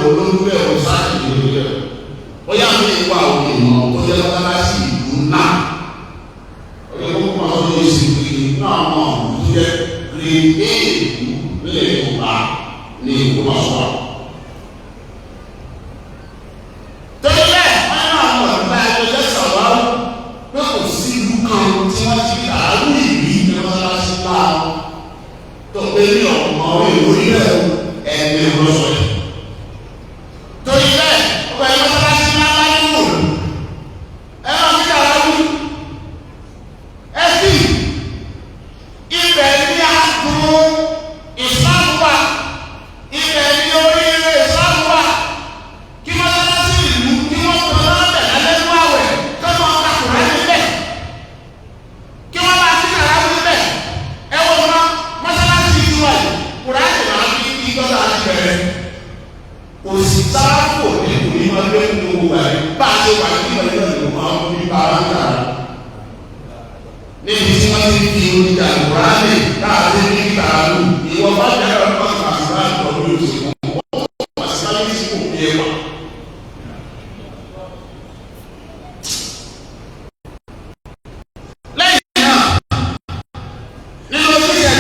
olóńgbé ọ̀sán ìlú rẹ̀ ó yà mí ìwà òkè mọ́ tó jẹ́ lọ́dá sí ìlú ńlá ọ̀rẹ́ kókó máa sọ yìí sí pé náà mọ̀ tó jẹ́ rí éèkú nílẹ̀ Yorùbá ní ìlú máa sọ. torí bẹ́ẹ̀ wọ́n náà mọ̀ nípa ẹgbẹ́ jẹ́ sàwárù pé kò sí ìlú kan tí wọ́n ti dàrú ìlú ní mọ́sálásí ńlá tó pé ní ọ̀pọ̀ ìlú ilẹ̀ ẹ̀mí ìrọ̀sọ̀ yìí. torí bẹ́ẹ̀ ọgbà ẹ̀mí mọ́sálásí ńlá nínú ẹ̀ máa fi dàrá wú ẹ sì ibẹ̀ ní àdùn ìsìlámù wà ibẹ̀ ní oríire ìsìlámù wà kí mọ́sálásí ìlú kí wọ́n tọ́ lọ́bẹ̀ lálẹ́nu àwẹ̀ kọ́nà ọ̀kàkùnrin níbẹ̀ kí wọ́n bá sí dàrá wú níbẹ̀ ẹ wọ́n mọ́ mọ́sálásí ìlú wà kùránì máa fi kí dọ́là ti bẹ̀rẹ̀ kò sì sáàpò ní kò ní máa gbé nínú owó wà ní bá a ṣe wà ní ìgbà ìgbà ìgbà máa ń fi bá a ń tà níbi tí wọ́n ti fi oníjà kùránì láàrin ní ìtàlù ìwọ̀n bá jẹ́ ọ̀rọ̀ kan àṣìlá ìtọ́jú òṣèlú wọ́n àṣìlá ní sí kò bí ẹwà. lẹ́yìn náà nínú oríṣiríṣi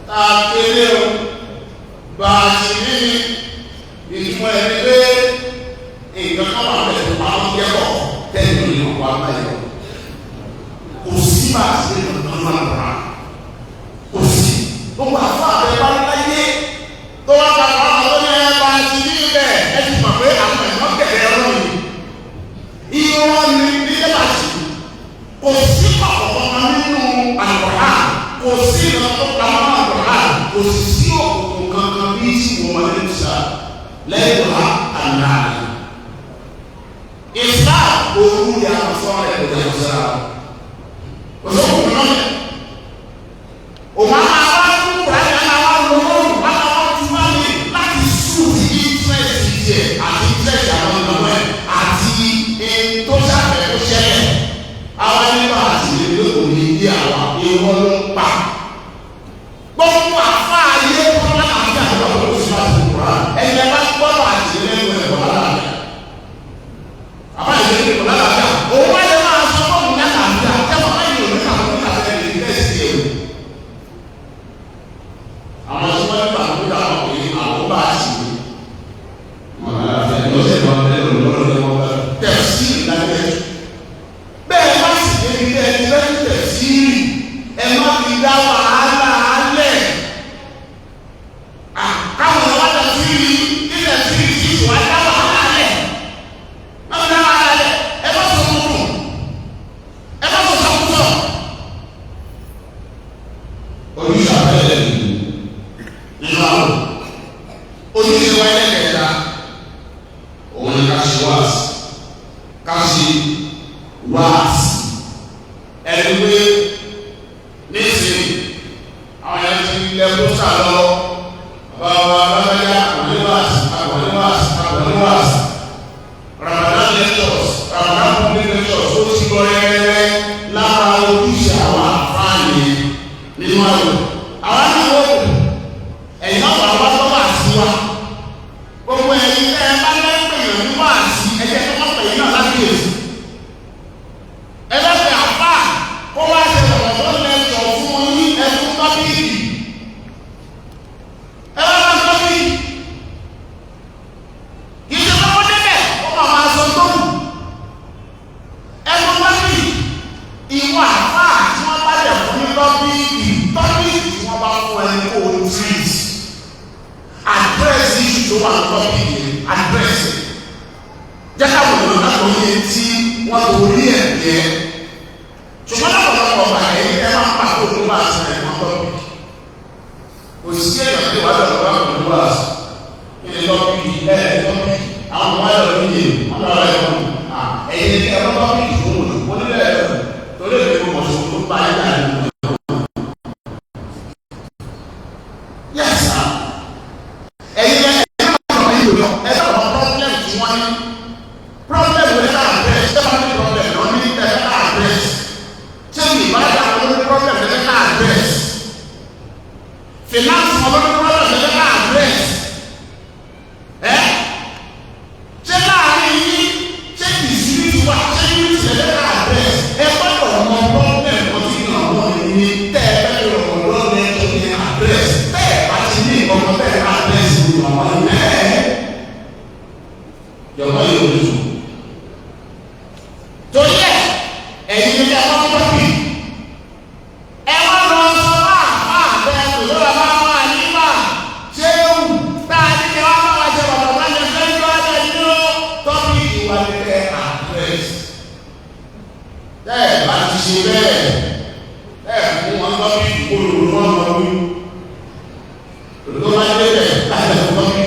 àkèrè o bá a ti rí ìtumọ̀ ẹni ليلها النهار إسلام قولوا يا مصاري يا مصاري وسوف نقول وما أعلم أنا أعلم أنا أعلم láti sùn sí interest díẹ̀ àti interest àwọn ọmọ ẹ̀ àti tó ṣàfẹ́ tó ṣẹlẹ̀ àwọn nípa àti ìlú òní bí àwọn ìwọ ló ń pa gbogbo àfa ayé wọn láti àwọn ọmọ oṣù láti kúrò ẹgbẹ́ bá gbọ́dọ̀ àti ìlú ẹ̀kọ́ lálàáfíà àbá ìlú ẹ̀kọ́ lálàáfíà òun wá lè máa sọ fọ́ọ̀mù lálàáfíà tẹ́wọ́n bá yìí òní kàwọn ní kàwọn ẹ̀rí tẹ́sí ẹ̀ àwọn tí wọ́n gbà lórí àwọn òye àwọn bá a sì ní. tẹ̀sí ìlànà bẹ́ẹ̀ má sì débi tẹ́ ẹ fẹ́ tẹ̀sí ẹ má fi dá wàhálà alẹ̀ káwọn ọ̀rọ̀ wá tẹ̀sí ilẹ̀ sí ìsìnkú wá dá wàhálà alẹ̀ má fi dá wàhálà alẹ̀ ẹ má sọ tuntun ẹ má sọ sọkúsọ. ojúṣe àbẹ̀lẹ̀ nínú àwọn ojúṣe wa ẹlẹ́kẹ̀ẹ́ta òun ni ká ṣe wáàsì ẹni pé nísìnyí àwọn yẹn ti lẹ pósítà lọ bàbá alábẹ́yà àgbọ̀níwáàsì Ramadan lectures Ramadan public lectures ó ti lọ rẹ́rẹ́ lára ojúṣe àwọn àfáàní nínú àlọ́ àwọn àdúgbò ẹ̀yìn náà wà wá lọ́wọ́ àti wa gbogbo ẹ̀yìn ẹ̀ bá lẹ́pẹ̀ yàn ní wá àti ẹ̀jẹ̀ tó wọ́n pè yín náà láti èsì ẹlẹ́pẹ̀ àpá kó wá ṣe ọ̀rọ̀ tó lẹ́tọ̀ fún yín ẹ̀fún tọ́pìkì ẹlẹ́pẹ̀ tọ́pìkì kì í ṣe kọ́kọ́ débẹ̀ ó máa máa sọ tó wù ẹ̀fún tọ́pìkì ìwọ àpá tí wọ́n bá lẹ̀ fún ní tọ́pìkì tí wọ́n bá fún ẹni kó o treat address issue tó wà lọ́wọ́ bíi address jẹ́ká wò ló náà lóye tí wọ́n kò rí ẹ̀ yẹ ṣùgbọ́n lọ́pọ̀lọpọ̀ ọ̀gbà ẹ̀yìn ẹ̀ máa ń pàtó tó bá àti ẹ̀ máa tọ́ bí kò sí èèyàn tí wàá lọ́wọ́ bá pẹ̀lú wá kí ni tọ́ bí àwọn ọmọ ẹ̀rọ níye wọ́n lọ́wọ́ ẹ̀rọ ẹ̀yìn ẹ̀ máa tọ́ bí ìfowó wọ́n nílẹ̀ ẹ̀rọ torí èmi kò mọ̀ sókè tó bá ẹ̀ dà nínú finance ọlọ́dún problem ẹ̀jẹ̀ ká address ṣé láàrin yín ṣé disease wà ṣé youth ẹ̀jẹ̀ ká address gbọ́dọ̀ mọ problem kan tí kàn wọ́n ní tẹ́ ẹ bẹ́ẹ̀ lọ ọ̀rọ̀ lẹ́jọ́ ní address tẹ́ ẹ bá ti ní ìkọ̀kọ̀ tẹ́ ẹ address ní ọ̀pọ̀ ẹ̀ yọ̀kọ̀ yóò lè sùn tó yẹ ẹ̀yin ní ẹ̀ wọ́n tó bí ẹ wá lọ sọ bá àbẹ́ òyìnbó bá wà nígbà ṣé wù tá a ní kí wọ́n bá wà ṣe bàbá bá ṣe fẹ́ jọ ẹ̀ ní ó tọ́bí ìwà nílẹ̀ address tẹ́ ẹ̀ bá ti ṣe bẹ́ẹ̀ ẹ̀ fún wọn tọ́bí ìkóló wọn lọ wí olùkọ́ bá dé bẹ̀ láti ẹ̀ fún tọ́bí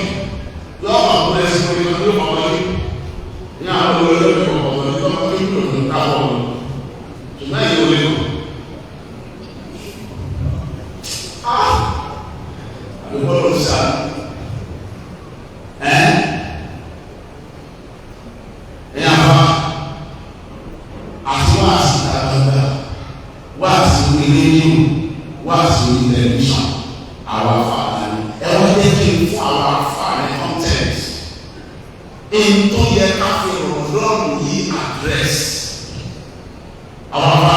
yọ ọmọ àbúrò ẹ̀sìn orí kan yóò mọ̀ wọlé ní àwọn olóòlù ọmọ wọlé tọ́bí yóò lò ní káwọ́ ṣùgbọ́n ìwé olè lọ. Àlùbọ́lù sá àbá àti wáàsí dáadáa wáàsí orí rédíò wáàsí orí tẹlifíṣàn àwọn afáàní ẹ̀rọ déjì fún àwọn afáàní content èyí tó yẹ ká fi rọ̀lọ́rùn yìí address àwọn afá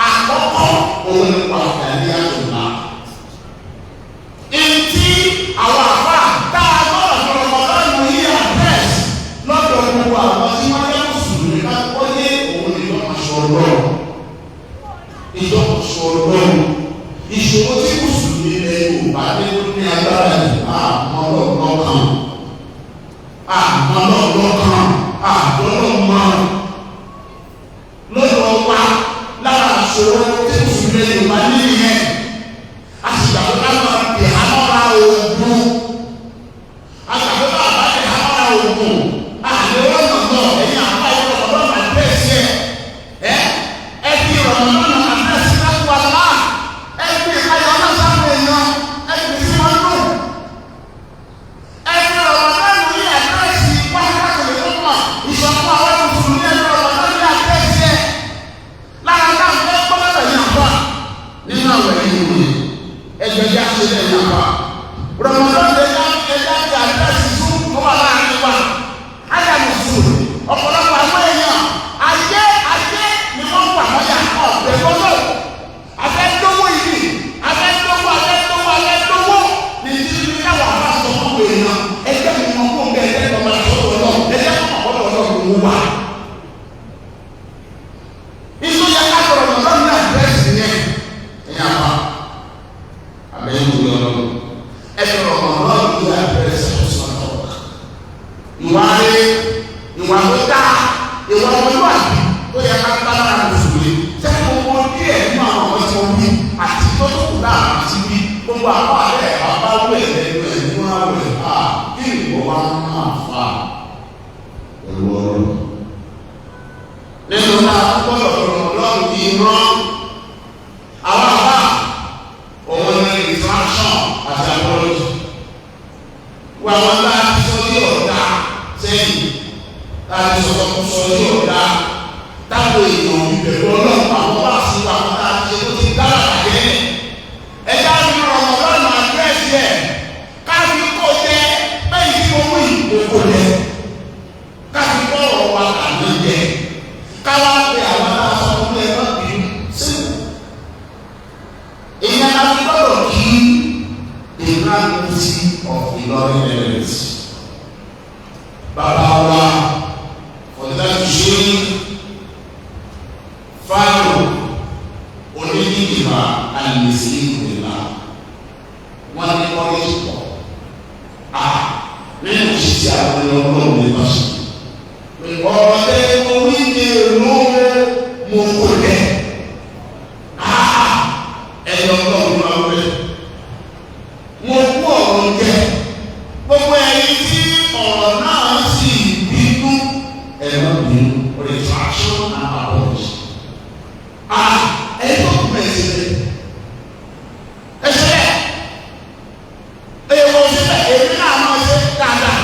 àkọ́kọ́ òun ni pàtàkì ní àtúntà. Ìtì àwọn àfà tá a gbọ́dọ̀ sọ̀rọ̀ lọ́dún yìí address lọ́dọ̀ gbogbo àwọn tí wọ́n yẹ mùsùlùmí ká wọ́n yé òun ní ìjọkọ̀sọ̀rọ̀ ìṣòro tí mùsùlùmí lẹ Yorùbá dé ní agbára yìí àmọ́ lọ́kàn lọ́dọ̀ wa lára àṣòro tí mùsùlùmí lẹ Yorùbá ní ìyẹn àṣìgbà tó ká máa bì á mọ́ra ogun àgbàdo bá gbogbo èèyàn ẹgbẹ́ mi wọn kó bẹ́ẹ̀ ẹgbẹ́ ọmọ àtọ́wọ́ náà ẹgbẹ́ ọmọ ọ̀pọ̀lọpọ̀ náà kò wọ́n wà. Ìṣó yẹ ká sọ̀rọ̀ lọ́dọ̀ ní àdírẹ́sì yẹn ẹ̀yà wa àbẹ̀yẹ̀ wò lọ́dọ̀ ẹ sọ̀rọ̀ ọ̀nà ní àdírẹ́sì ọ̀sán ọ̀gá. Ìwà rẹ̀ ìwà tó dá ìwà ọmọlúwàbí tó yẹ ká bá lára mùsùlùmí sẹ́ni gbogbo díẹ̀ nínú àwọn ọmọ tí wọ́n wí àti tó tó kù náà àti wí gbogbo àwọn àlẹ́ àbáwọ̀ ẹ̀lẹ́nu ẹ̀ nínú àwẹ̀ kí ìwọ wa máa fà ẹ̀rù ọ̀rọ̀. Nínú náà gbọ́dọ̀ lọ́rùn yìí rán àwọn àbá òun ní interaction àti apology. Wọ́n àwọn láti sọ ní ọ̀dà sẹ́yìn láti sọ ní ọ̀dà táwọn èèyàn ìbẹ̀rù ọlọ́pàá àwọn bá sí àwọn tá a ṣe tó ti dára àjẹ́ ẹ̀dá mi ràn wọ́n lọ́nà àdírẹ́sì ẹ̀ káfí kò jẹ́ bẹ́ẹ̀ tí mo mú ìkókò jẹ́ káfí kọ́ ọ̀rọ̀ wa àná jẹ́ káwá pé àwọn aláṣọ ọmọ ẹ̀ náà bí síwò ìyẹn la fi gbọ́dọ̀ kí the gravity of Ìlọrin elements bàbá wa for the time to show Fáàrò onídìgbà àlèsí ìgbìmọ̀ wọn ní kọ́lẹ́jì pọ̀ nínú ìṣiṣẹ́ àwọn ọlọ́run ní báṣọ. Ọ̀rọ̀ tẹ́ orí ní èrò mo kò lẹ̀ ẹ̀yọ ọlọ́run máa wẹ̀. Mo kú ọ̀rọ̀ jẹ gbogbo ẹ̀yin tí ọ̀rọ̀ náà sì bínú ẹ̀rọ bínú retraction and apology. Ẹ̀yin tó kú bẹ́ẹ̀ sílẹ̀ ẹ̀ṣẹ̀ èèwọ̀ sílẹ̀ èmi náà máa ṣe dáadáa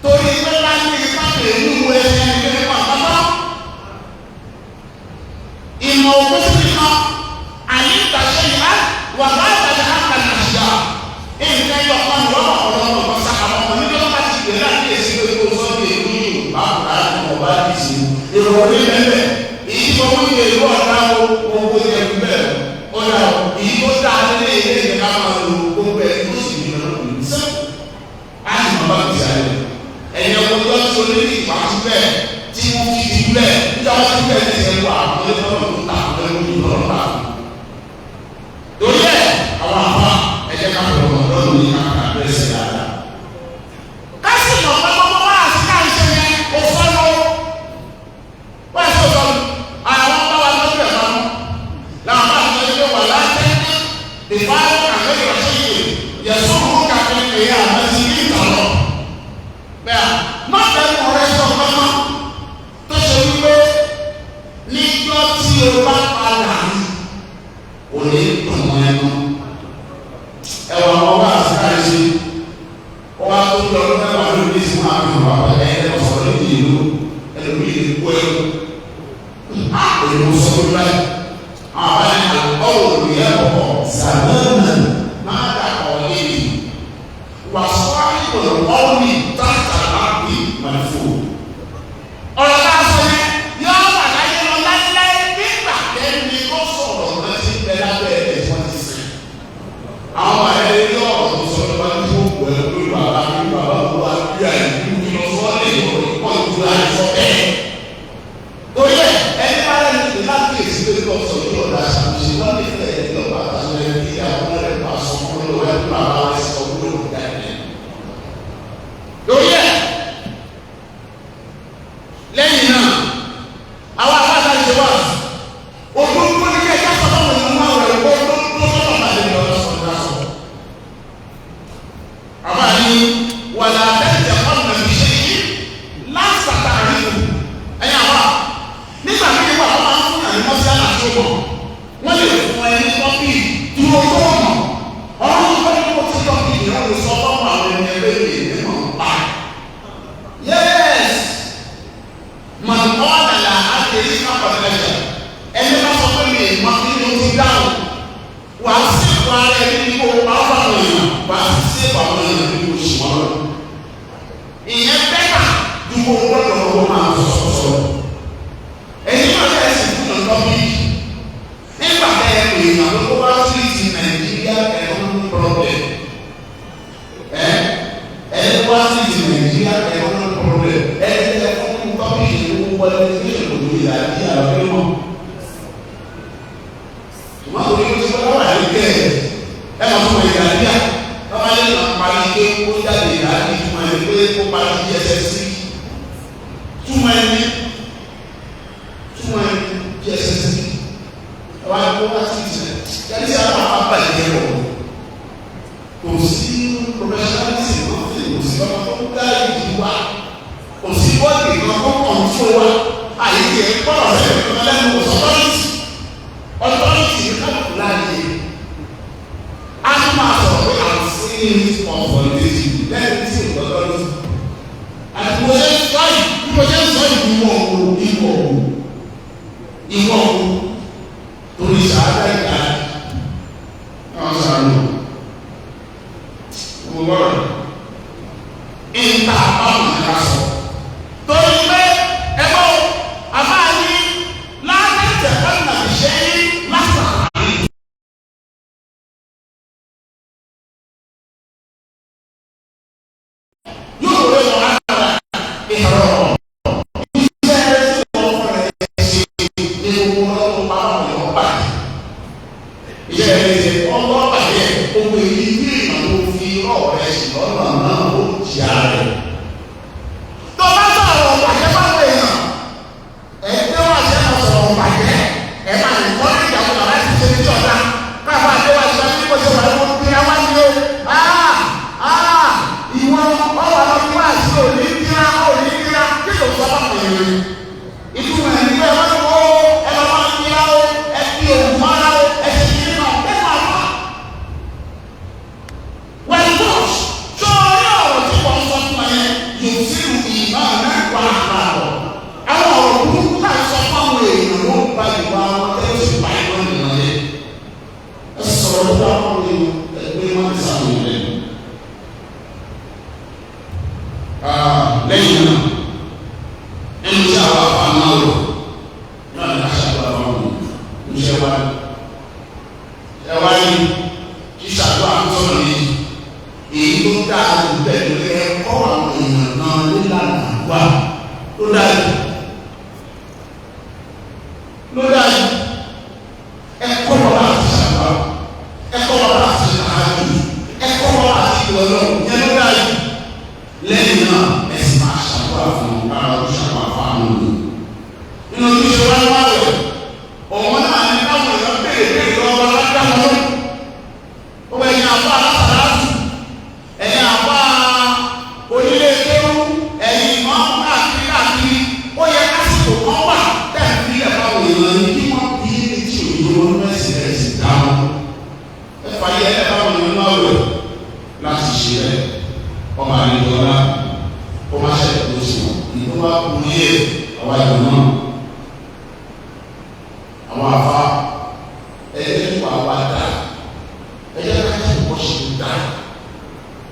torí pé láti ìpàdé ìlú ẹ̀ṣẹ̀ ìgbẹ́ pàtàkì ìmọ̀ òkú sí nìkan àyè ìtàṣẹ ìhá wà bá ìtàṣẹ àkàlà àṣà ìgbẹ́ yọ ọ̀pọ̀ ìwọ́n ọ̀pọ̀lọpọ̀ ọ̀pọ̀ sàkàmọ̀ nígbà wọn bá ti gbé láti èsì pé kó sọ́ọ́ di èlú yìí bá kúrò láti mọ̀ bá di sí ìrọ̀lẹ́ lẹ́lẹ̀ èyí tó wọ́n yẹ ìlú ọ̀dà owó yẹ bẹ́ẹ̀ ọ̀dà èyí tó dá nílé ilé ìyẹn ká máa lo gbogbo ẹ̀ tó sì ní ọ̀nà òní sẹ́wọ̀n á sì máa bá ti sáré ẹ̀yẹ ọkọ̀ tó ń sọ ní ìpà sí bẹ́ẹ̀ tí wọ́n fi ti bẹ́ẹ̀ nígbà wọ́n ti bẹ́ẹ̀ ti sẹ́wọ́ àwọn ẹlẹ́fọ́n tó ta àwọn ẹlẹ́fọ́n tó lọ́ọ́ ta. Torí ẹ̀ àwọn àbá ẹ̀jẹ̀ ká fọ̀ lọ́dún ní káàkiri àbẹ́sẹ̀ dáadáa. Kásì mọ̀ pé gbogbo wa àti káàkiri ṣe yẹn kò fọ́ lọ. Wọ́n ẹ̀ sọ̀tọ̀ àwọn bá wa lọ́dún ẹ̀ máa mú. Làwọn bá ti sọ wà láti ìfáwọn kàkiri ọ̀ṣẹ́ yìí yẹ̀sùn mú kàkiri kìí àmọ́ sí ní ìtàlọ́. Bẹ́ẹ̀ má bẹ́ẹ̀ mọ̀ rẹ̀ sọ fọ́nmọ́ tó ṣe wípé níjọ́ tí o bá padà ní òní tọ̀mọ́ ẹnu. Ẹ̀wọ̀n àwọn ọba àti káyọ̀sí ọba tó ń lọ lọ́wọ́ àwọn olùdí sí máa fi wà pẹ̀lẹ́ ẹ̀ẹ́dẹ́gbọ̀sọ̀ lóde ìlú ẹlòmíì lè kó ẹ̀rọ. Òyìnbó sọ fún báyìí àwọn àbáyé ọ̀rọ̀ òrùyẹ ọ̀pọ̀ sàmẹ́nà máa dà ọ̀lẹ́yìn wà sọ́wọ́n ìgbọ̀nà ọ̀rùn tààtà láàbì màlúfò. Ọ̀rọ̀ náà sọ yẹn yóò wà láyé lọ láíláí nígbà tẹ́ni tó sọ̀rọ̀ náà ti bẹ lábẹ́ ẹ̀ tí wọ́n ti sìn. Àwọn àyẹ̀lẹ́ ní ọ̀rọ̀ tó sọ nípa ní fòkù ẹ̀ lórí bàbá mi bàbá mi wá bí àìkú kí lọ sọ ọ́ lè yọ̀ ìpọ̀ ìtura àìsọ bẹ́ẹ̀. Torí ẹ̀ ẹni bá rẹ̀ ní láti èsì pé kí ọ̀sọ̀ yóò dá ṣàmùsí wọ́n lè fẹ́ ẹ̀ ní ọ̀pá àtàwọn ẹ̀ kí àwọn ẹ̀rẹ̀ bá sọ fún lọ́wọ́ ẹ̀ fún bàbá rẹ̀ sọ fún lọ́wọ́ ẹ̀. Torí ẹ̀ lẹ́yìn náà àwọn àbáta ṣe wà òdòdó ní kí ẹ̀ka sọ́kọ̀ wọn nínú àwọn ẹ̀kọ́ tó sọ́kọ̀ máa lè lọ sọ̀rọ̀ náà sọ. Àbá ní wàlá àtẹ̀tẹ̀ ọ̀nà ìṣe yìí lásàtà àríwú ẹ̀yà wà nígbà tí wọ́n máa ń fún àyè mọ́sí àlàsọ́gbọ̀ wọ́n lè fún ẹ ní kọ́pì tí wọ́n tó mọ̀ ọ̀rọ̀ tó ní kó tí kọ́pì ìyá lè sọ fọ́ọ̀mù àwọn ẹni ẹgbẹ́ ìlú ìmọ̀ pa. Yes mọ̀ ọ́nàlà àtẹ̀yí kápọ̀lẹ́jà ẹni bá sọ pé mi ìmọ̀ kí ni o ti dáhùn wà á sì kó ara ẹni ní kó pa ọ́ àwọn èèyàn wà á sì sí àwọn èèyàn ní kó sì wọ́n lọ. Ìyẹn bẹ́ẹ̀ ju kó gbọ́dọ̀ lọ́wọ́ máa sọ̀sọ̀. Ẹ̀yin náà bẹ́ẹ̀ sì fún ọ̀dọ́ bí nígbà bẹ́ẹ̀ pé èèyàn ló wá sí ti Nàìjíríà economic problem manage Nigeria economic problem ẹgbẹ́ fún public ìlú wọlé ní ìlú ìlàjì àwọn ẹgbẹ́ wọn kò ní kó tí wọ́n wà ní kẹ́ẹ̀ ẹ máa fún ìlàjì bàbá yẹn náà parí ké kó jáde ìlàjì túmọ̀ ẹni pé kó parí GSS túmọ̀ ẹni GSS àwọn ẹgbẹ́ wọn ti tẹ̀ yẹn ti àwọn àbájẹ́ wọ̀ kò sí professionalism náà kò sí ọmọ tó ń dá ìdí wa kò sí bọ́ọ̀dì kan kó kọ̀ǹtò wa àyíké kọ́nà rẹ̀ kan lẹ́nu authority ní káàkiri láàyè a tún máa sọ̀rọ̀ pé àwọn sí ọ̀fọ̀lẹ́sì lẹ́yìn tí ò gbọ́dọ̀ ní àti mo ṣe ń sọ yìí bí mo ṣe ń sọ yìí ìwọ̀ òun torí sàádà ìgbà náà sàánù mo gbọ́dọ̀ ìta àbámu ìta sọ torí pé ẹgbẹ́ a máa ní láàrín ọ̀nà ìṣe lásàkàrí. yóò wọlé lọ lára ìhọ̀rọ̀ iṣẹ́ rẹ̀ tí wọ́n fún ẹ̀ ṣe ní gbogbo ọlọ́run pàápàá ní ọgbà iṣẹ́ rẹ̀ ṣe ọlọ́pàá yẹ gbogbo èyí ní ìmọ̀ tó fi ọ̀rẹ́ ṣe lọ́nà náà ó jì ààrẹ. tó bá sọ̀rọ̀ ọ̀pàjẹ́ báwo èèyàn ẹgbẹ́ wà sí ẹ̀rọ sọ̀rọ̀ ọ̀pàjẹ́ ẹ̀ máa lè kọ́ ní ìyàwó náà láti ṣe ní ọ̀dà káàbà àdéhùn àti ìgbà tí kò ṣe wà lóko bí wá ní o ìwọ ọwọ́ àwọn wá sí òní kíra kí ló sọ bá pè é ìtumọ̀ ẹ̀ nígbà wọn kó ẹ bá wọn kíra o ẹ fi òun mọ́ra o ẹ ṣe kí nínú ẹ máa wá. wẹ́n bọ́ọ̀s tó orí ọ̀rọ̀ tí wọ́n sọ fún ẹ yóò sí ìmọ̀ mẹ́wàá àpapọ̀ àwọn ọ̀rọ̀ burúkú náà sọ fáwọn èèyàn ló ń ba ìwà wọn tẹ́lẹ̀ sí pa ìwọ nìyẹn yẹ ẹ sọ̀rọ̀ lọ́wọ́ àwọn èèyàn ẹgbẹ́ wọn ti sàmì rẹ̀ lẹ́yìn náà ẹni tí àwọn afa náà lò náà ní aṣáájú àwọn ọmọ ìṣẹ́ wa ẹ wá ní kí ṣàdúrà sọ̀rọ̀ yìí èyí tó dáa jù bẹ́ẹ̀ lórí ẹ̀kọ́ àwọn èèyàn náà nílànà àdúrà ló dájú ẹ̀kọ́ wọn láti ṣàdúrà ẹ̀kọ́ wọn láti ṣàdúrà ẹ̀kọ́ wọn láti ìwọlọ́ yẹn ló dájú lẹ́yìn náà ẹ̀sìn máa ṣàdúrà fún ara tó ṣàpá fáwọn òní nínú ojúṣe wá wá rẹ̀ ọ̀wọ́n náà ní káwọn èèyàn béèrè lọ́wọ́ aládáwọn ó bẹ ẹ̀yìn àbá alásàlátù ẹ̀yìn àbá onílé kéwú ẹ̀yìn ìmọ̀ káàkiri ó yẹ kásìkò kan wà tẹ̀sí ẹ̀fáwọn èèyàn ní kí wọ́n bí etí òyìnbó wọn mẹ́sì ẹ̀sìn dáhùn ẹ̀fà yẹ ẹ̀fáwọn èèyàn náà rẹ̀ láti ṣe ẹ̀ ọmọ àlejòọlá ó má ṣe tó sùn ìlú wa kú ní ẹ̀ àwa ìlú náà àwọn afa ẹ̀jẹ̀ tó wà wá dá ẹ̀jẹ̀ kájà tó kọ́ ṣe dá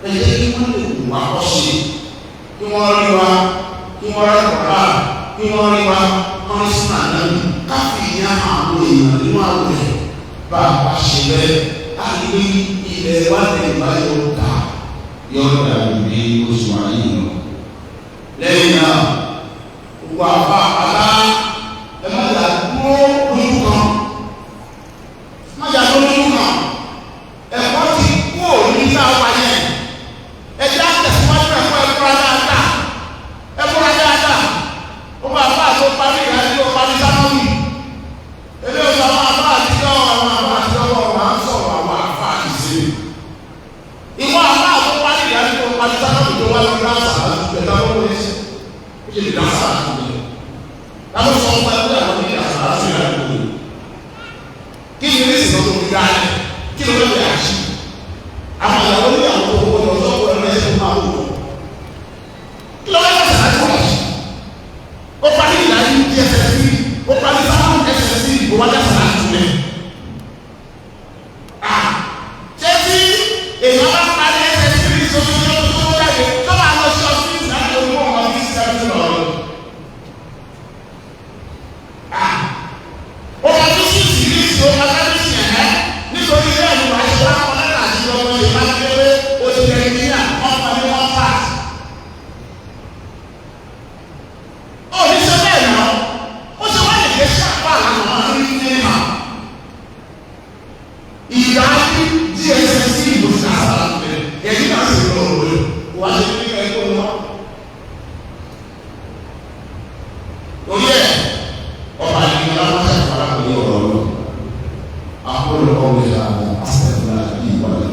ẹ̀jẹ̀ kí wọ́n lè wù wá kọ́ ṣe kí wọ́n rí wa kí wọ́n rí kọ̀ọ̀ká kí wọ́n rí wa kọ́ ní sínú àná káfí ìyá àwọn èèyàn nínú àwẹ̀ bá a bá ṣe bẹ́ẹ̀ á ní ilẹ̀ wa lè bá yọ̀ ká yóò dàbí bí oṣù ayé lọ. lẹ́yìn náà gbogbo àbá àbá ẹ má yà dúró lójú kan má yà dúró lójú kan ẹ̀kọ́ ti kú òní ní àwọn yẹn ẹ̀jẹ̀ àtẹ̀síwájú ẹ̀kúra dáadáa ó bá àbá àti ó parí ìrántí ó parí sánáwì ilé ọ̀sán àwọn àbá àtijọ́ àwọn àbá àtijọ́ wọn máa ń sọ̀rọ̀ àwọn àbá àtijọ́ ìwọ àbá àtúwá ìdájọ́ tó parí sánáwì tó wá lórí dáńsà àti ìgbẹ̀dá lọ́wọ́ ẹ̀sìn ó ṣe lè dáńsà àti ìgbẹ̀dá láwọn sọ fún ẹgbẹ́ àwọn ní dáńsà àti ìgbẹ̀dá kí ni ní ìsìnkú tó fi dáa kí ló lè àṣì àwọn ìyàwó ní àwọn tó wọlé ọjọ́ wọlé ẹ̀sìn tó máa wò kí ló wáyé ọ̀sán àti wọ̀nyí ó parí ìdájọ́ DSS ó parí sáwọn SSC ó wáyé ọ̀sán àti wọ̀nyí ṣé tí èèyàn bá parí SSC ní sọ́sọ́ tó jáde tó máa lọ sí ọ̀sán láti owó ọmọ bí sẹ́yìn lọ́rọ̀ wá ṣe ní kíkẹ́ tó wọn. Lórí ẹ̀ ọba ìgbìmọ̀ láwọn ṣàfihàn pẹ̀lú ọ̀rọ̀ lọ. Àkọlù ọ̀rọ̀ ìlànà àṣẹ̀fúnra ìwọlé.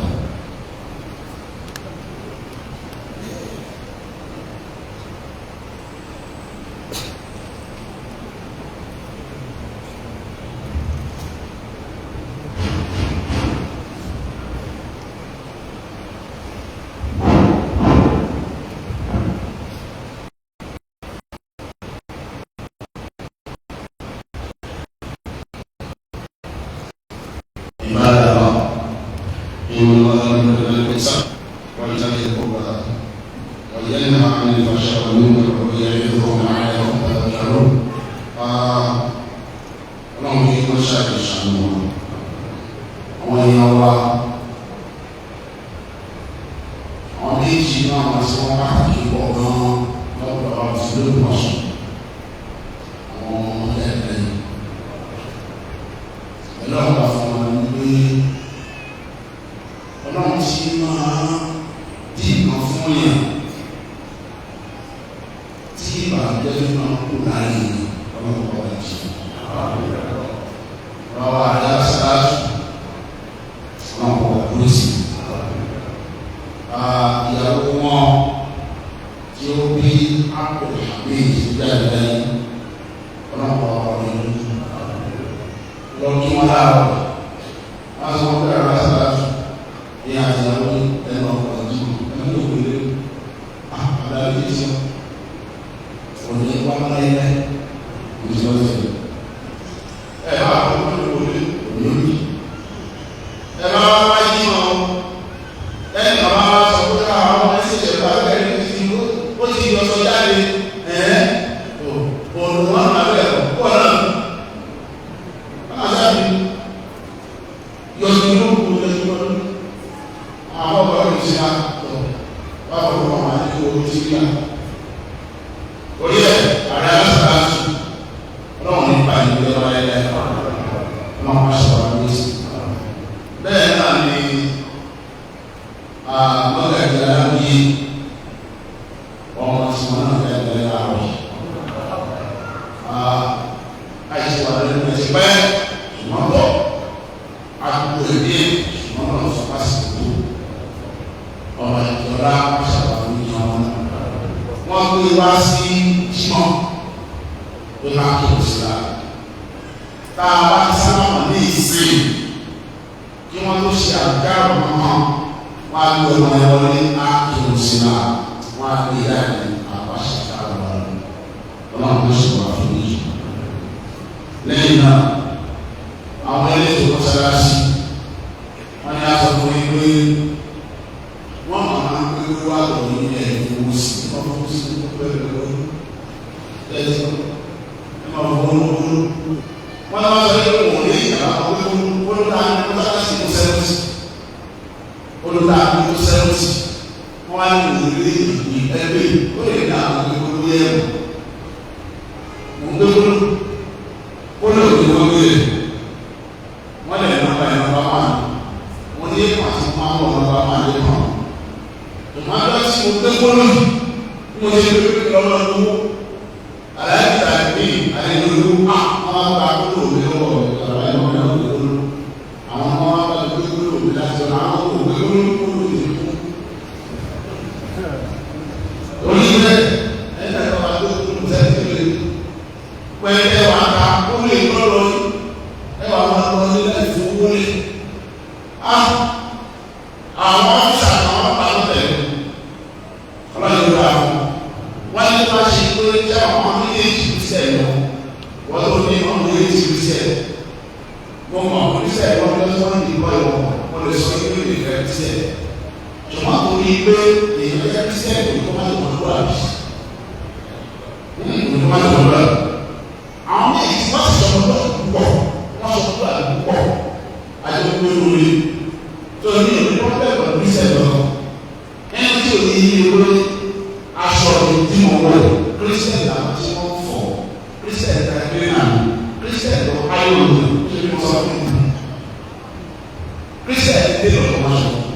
Christian did not want to.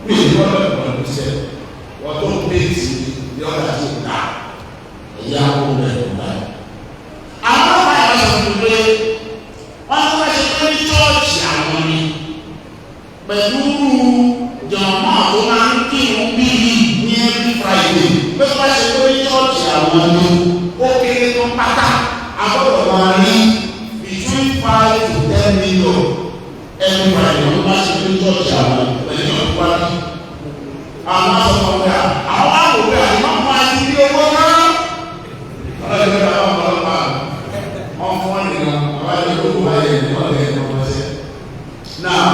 We don't know what to say. What àwọn bẹ̀rẹ̀ báyìí. Àwọn ọmọ yàrá sọ fún mi pé wọ́n ti wá ṣe pé ní chọ́ọ̀chì àwọn ni pẹ̀lú jọ̀mọ́ tó máa ń kírun bíi ní every Friday pé wọ́n ṣe pé ní chọ́ọ̀chì àwọn ni ó kéré tó pátá agbọ́dọ̀ máa rí between 5 to 10 million every Friday wọ́n bá ṣe pé ní chọ́ọ̀chì àwọn pẹ̀lú ọ̀pọ̀ wájú. Àwọn asọ̀tọ̀ pé àwọn àwòrán àyè máa ti rí owó náà. Ọlọ́dún náà wọ́n máa ń pa wọ́n fún wọn nìkan àwọn àyè tó kù báyìí ní ọ̀lẹ́ ẹ̀kọ́ wọn ṣe. Now,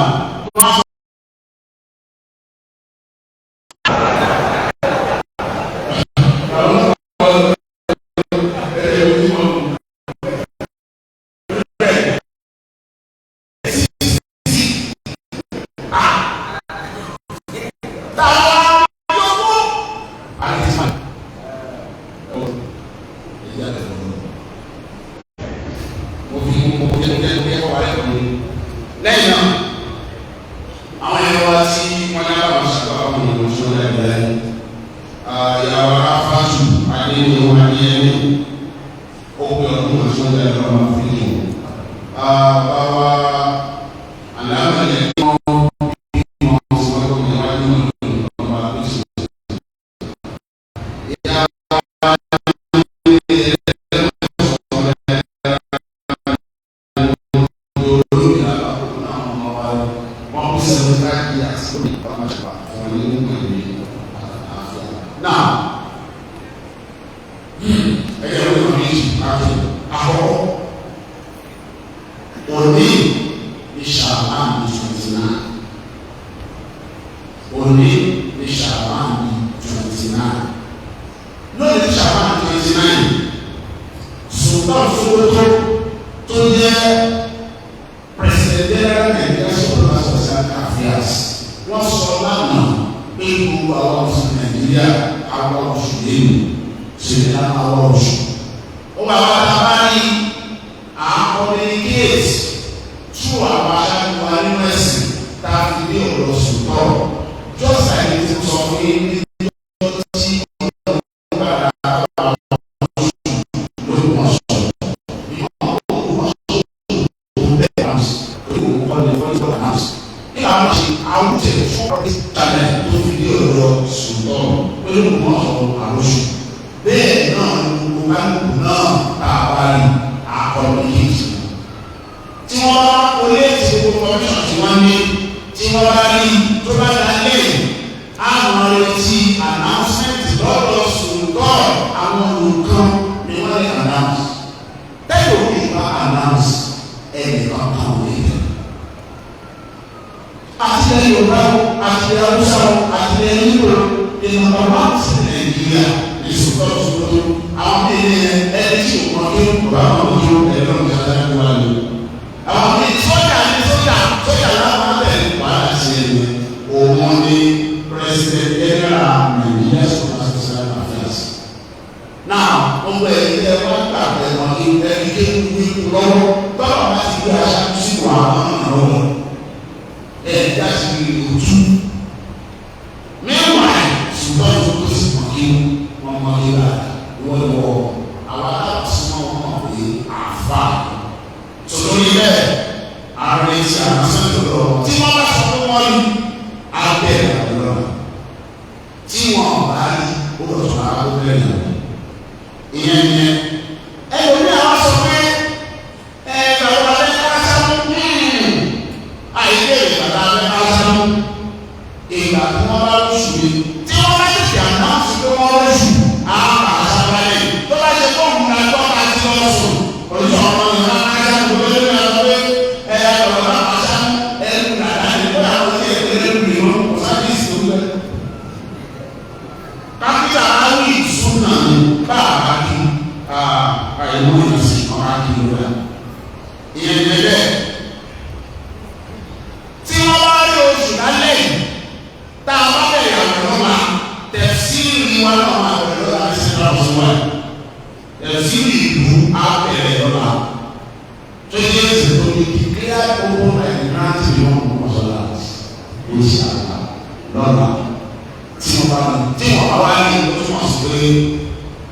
tí wọ́n bá wá ní ìlú tó wọ́n sì pé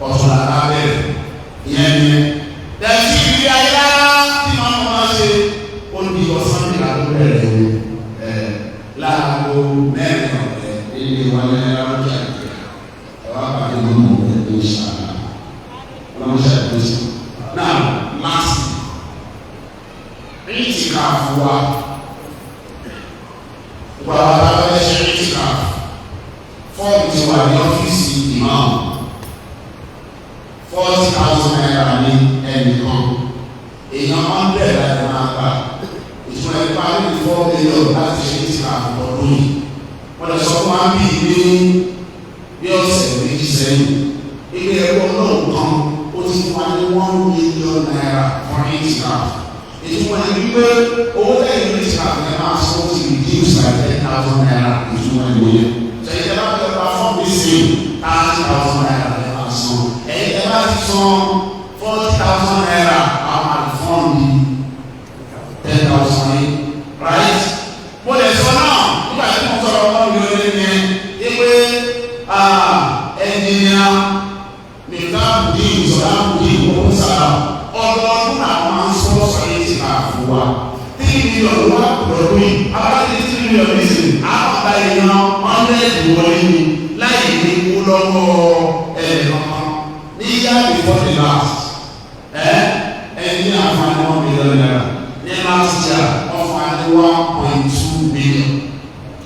ọ̀tún lára bẹ̀rẹ̀ ìyẹn ni tẹ̀sí ìrírí ayé rárá tí màá mọ̀ máa ṣe ó di ọ̀sán ìlà tó bẹ̀rẹ̀ láago mẹ́rin ọ̀rẹ́ ilé wọn ní ọjà ìjìyà ẹ̀wá pàdé nínú ẹgbẹ́ ìṣàlá ọlọ́mọṣẹ́ ẹgbẹ́ ìṣàlá. Now last itikaf wa gbàgbà bẹ́ẹ̀ ṣe itikaf fọ́ọ̀mù ti wà ní ọ́fíìsì imam 40,000 naira ní ẹnìkan èèyàn máa ń bẹ̀rẹ̀ láti máa gbà ìtumọ̀ ẹ̀ka ní 4 million láti ṣe itikaf ọdún yìí wọ́n lọ sọ fún wa bí bí ọ̀sẹ̀ méjì sẹ́yìn ilé ẹ̀kọ́ náà kan ó ti fún wa ní 1 million naira fún itikaf ìtumọ̀ ẹ̀ wípé owó lẹ́yìn ní itikaf ẹ̀ máa sọ ti reduce by 10,000 naira ìtumọ̀ ẹ̀ wòye ṣèyí ẹ̀ bá fẹ́ pa fún mi sí 30,000 naira ẹ̀ máa sọ ẹ̀yìn ẹ̀ bá ti san 40,000 naira àwọn àlùfọ́n mi 10,000 right mo lè sọ náà nígbà tí mo sọ̀rọ̀ ọmọ mi lórí mi wípé ẹnìyà nìkan bùdí ìṣọ̀lá bùdí ìkókó sára ọdọọdún àwọn máa ń sọ sọ̀rọ̀ ti kà fún wa 3 million wà lọ́dún yìí abájá 3 million ní sè àpàtà ìyàn 100 wọlé ní láì ní kú lọ́wọ́ ẹ̀ẹ́dọ̀kan ní yá before the last ẹni àǹfààní 1 million naira ní last year ọ̀fààní 1.2 million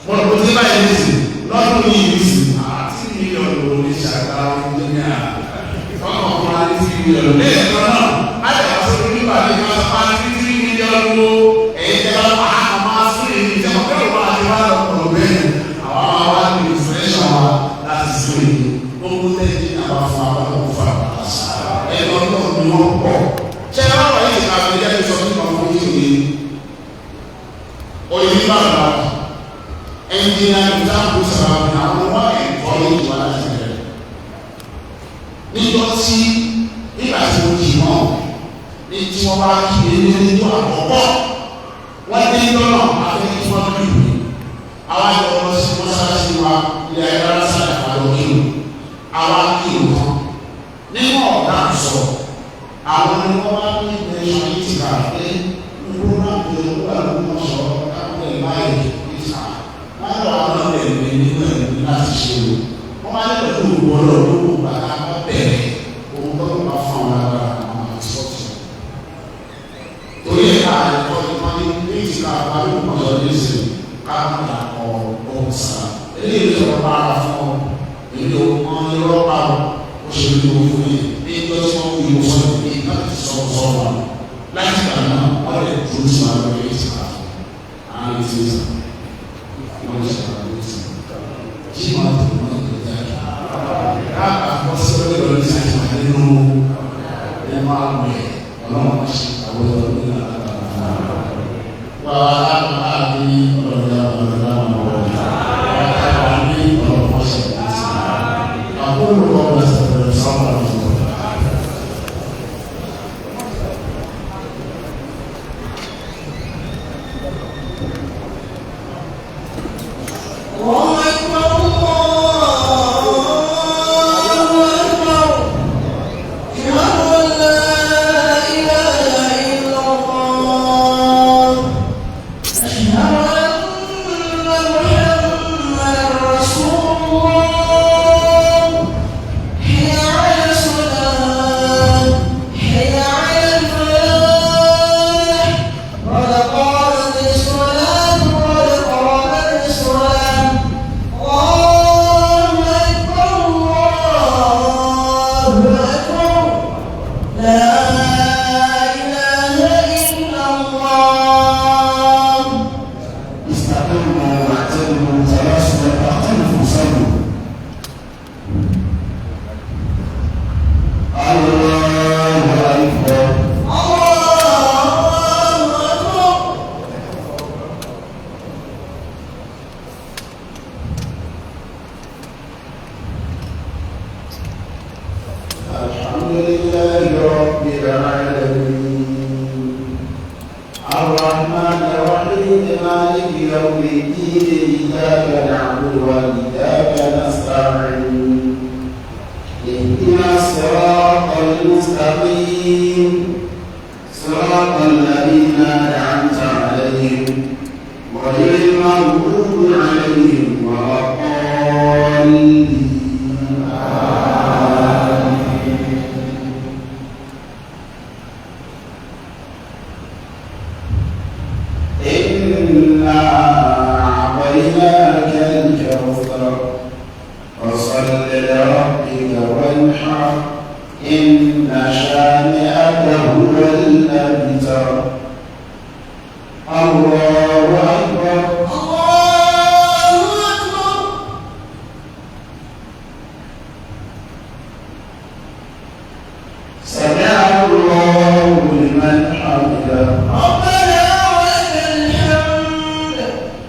wọ́n lọ sí báyìí ní sè lọ́dún yìí ní sè 3 million ló ní ṣàgbá ọdún ní ọkọ̀ 3 million ní ẹ̀kọ́ náà àyẹ̀wò sọ̀rọ̀ nípa ní ìjọba sọ́kà 3 million wo èyí tẹ́ bá wà á máa sún èyí tẹ́ wọ́n kẹ́rù wá àti wá lọ́kọ̀ọ́ bẹ́ẹ̀ àwọn àwọn wá ní ìfúrẹ́ṣọ̀ wa láti sún èyí gbogbo tẹ́lẹ̀ ní àwọn fún àwọn ọmọ fún àwọn àṣà ẹ̀rọ náà ni wọ́n pọ̀ ṣé ẹ bá wà yìí ká fi jẹ́ sọ nípa fún yìí ní òyìnbí bá wà ẹnjìnà ìdáàbò sábà ní àwọn wá ẹ̀kọ́ yìí wà láti bẹ̀rẹ̀ níjọ́ tí nígbà tí mo kì í mọ́ ní tí wọ́n bá kí ní níjọ́ àkọ́kọ́ wọ́n dé lọ́nà afẹ́ tí wọ́n lù mí àwọn àjọ lọ sí mọ́sálásí wa ilé ayélujára sáà àjọ kírun àwọn akírun kan nínú ọ̀gá sọ àwọn ẹni wọ́n bá ní ìgbésọ̀ yìí ti kà pé nígbó náà tó ń gbà ló ń sọ káwọn ẹ̀ báyìí ní ìta wọ́n lọ àwọn ọ̀nà ẹ̀mí nínú ẹ̀mí láti ṣe o wọ́n máa ń pẹ̀lú ìwọ́lọ̀ lówó bàtà bá bẹ̀rẹ̀ òun tó ń bá fún àwọn agbára àwọn àtìsọ́tì torí ẹ̀ka ẹ̀kọ́ ìpọ́nì ní ìtìká àbálò ọ̀dọ́ ní ìsìn káwọn àkọ́ ọ̀hún sára eléyìí ló ń bá ara fún ọ èyí ò mọ irọ́ pa ọ ó ṣe ní owó fún yìí ní ìjọ tí wọ́n fi ìwòsàn ní láti sọ wọn láti gbà náà wọ́n lè dúró sí àwọn ọmọ yìí síta àwọn ètò ìsà wọ́n lè ṣe àwọn ètò ìsà kí wọ́n tó wọ́n lè jáde káàkà kọ́ sí ọdún lọ́dún sí àti wà nínú ẹ̀mọ́ àgbẹ̀ ọlọ́run ṣe àwọn ọdún ní àgbà wà á bí ọ̀dọ́ أقول قولي أستغفر الله ورحمة الله. اهدنا الصراط المستقيم صراط الذين أنعمت عليهم غير المغضوب عليهم ولا الضالين إنا أعطيناك الكوثر فصل لربك وانحر إن شانئك هو الأبتر الله أكبر الله أكبر سمع الله لمن حمده ربنا ولك الحمد الله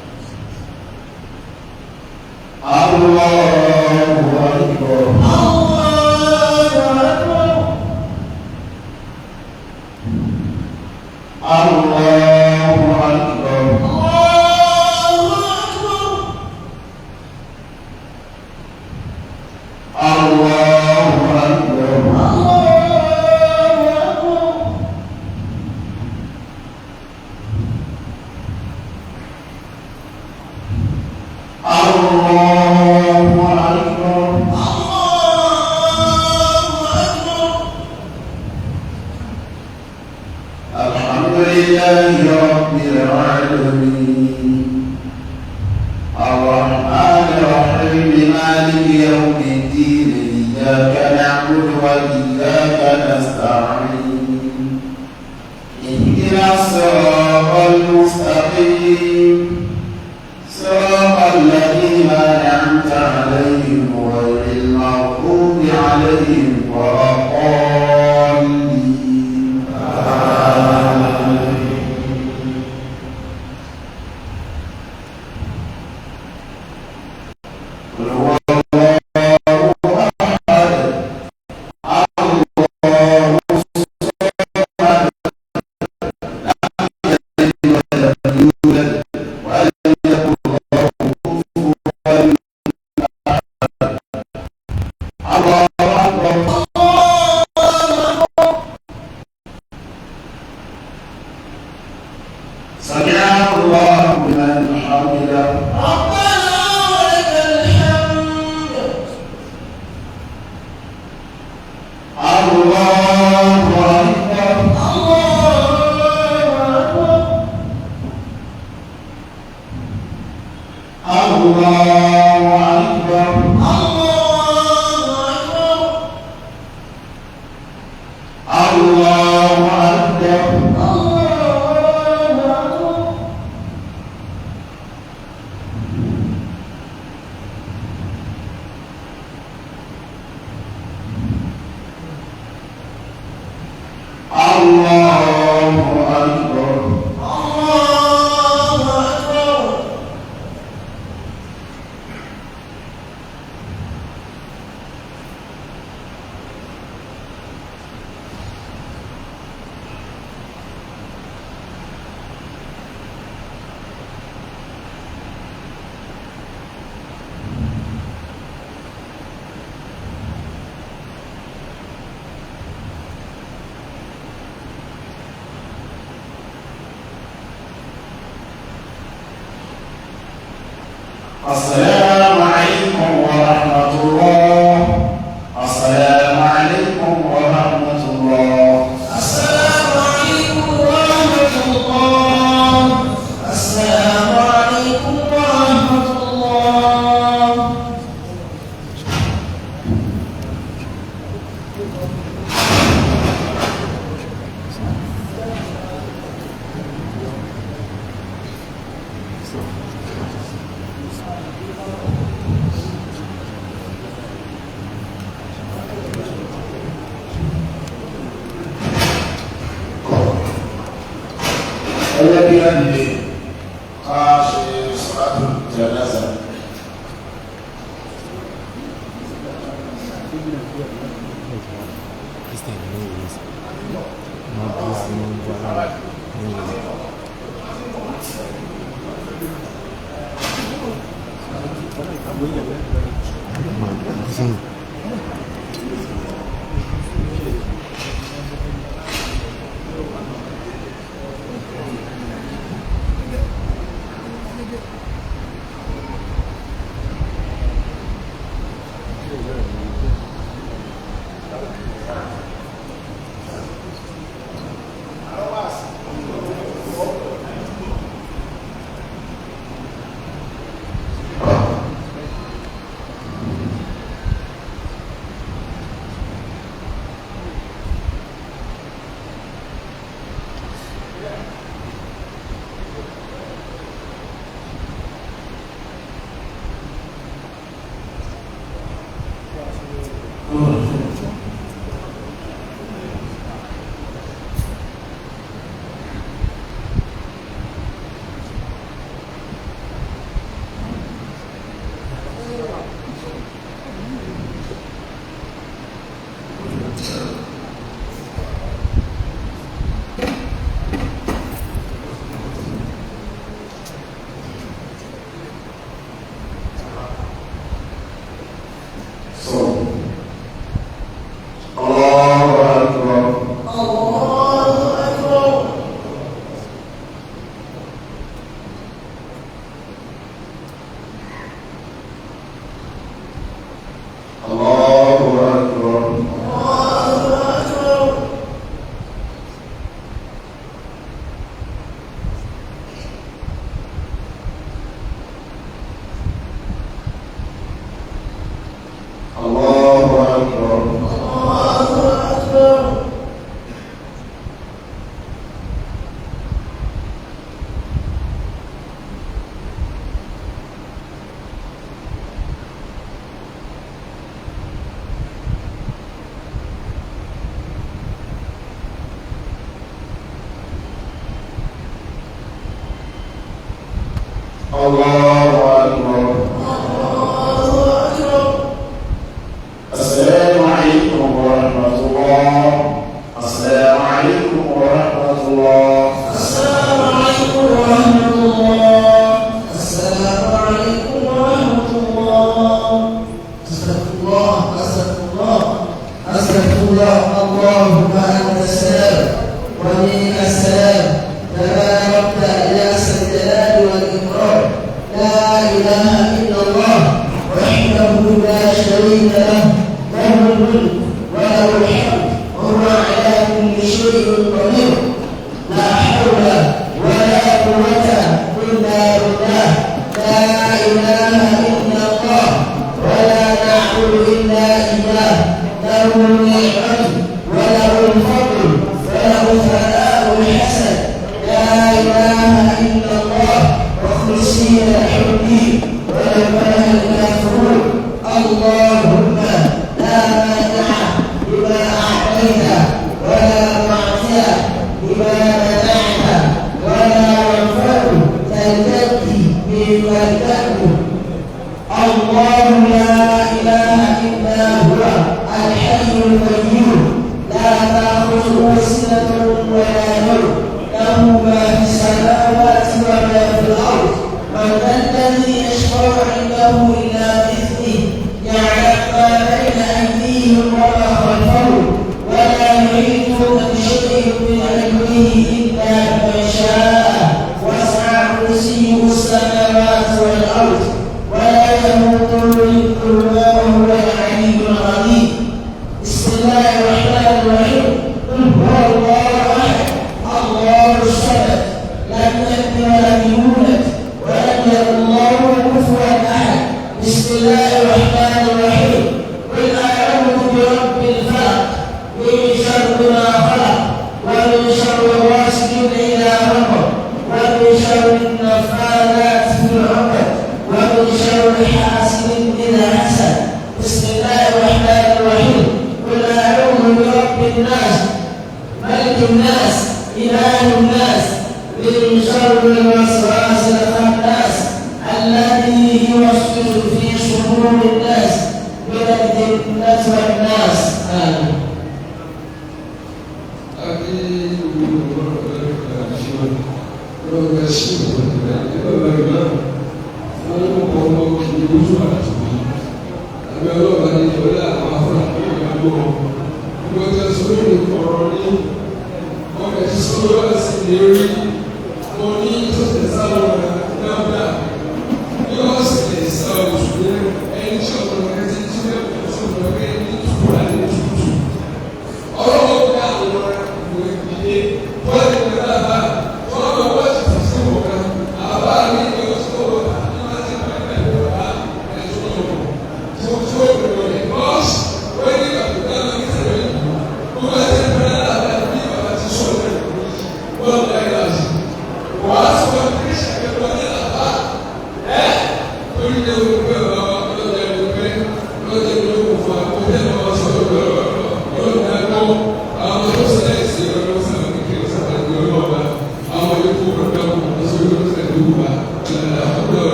أكبر السلام عليكم ورحمة الله. السلام عليكم ورحمة الله. السلام عليكم ورحمة الله. السلام عليكم ورحمة الله. Ini kasih surat jenazah.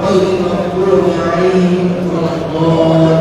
غير المغضوب عليهم ولا الضالين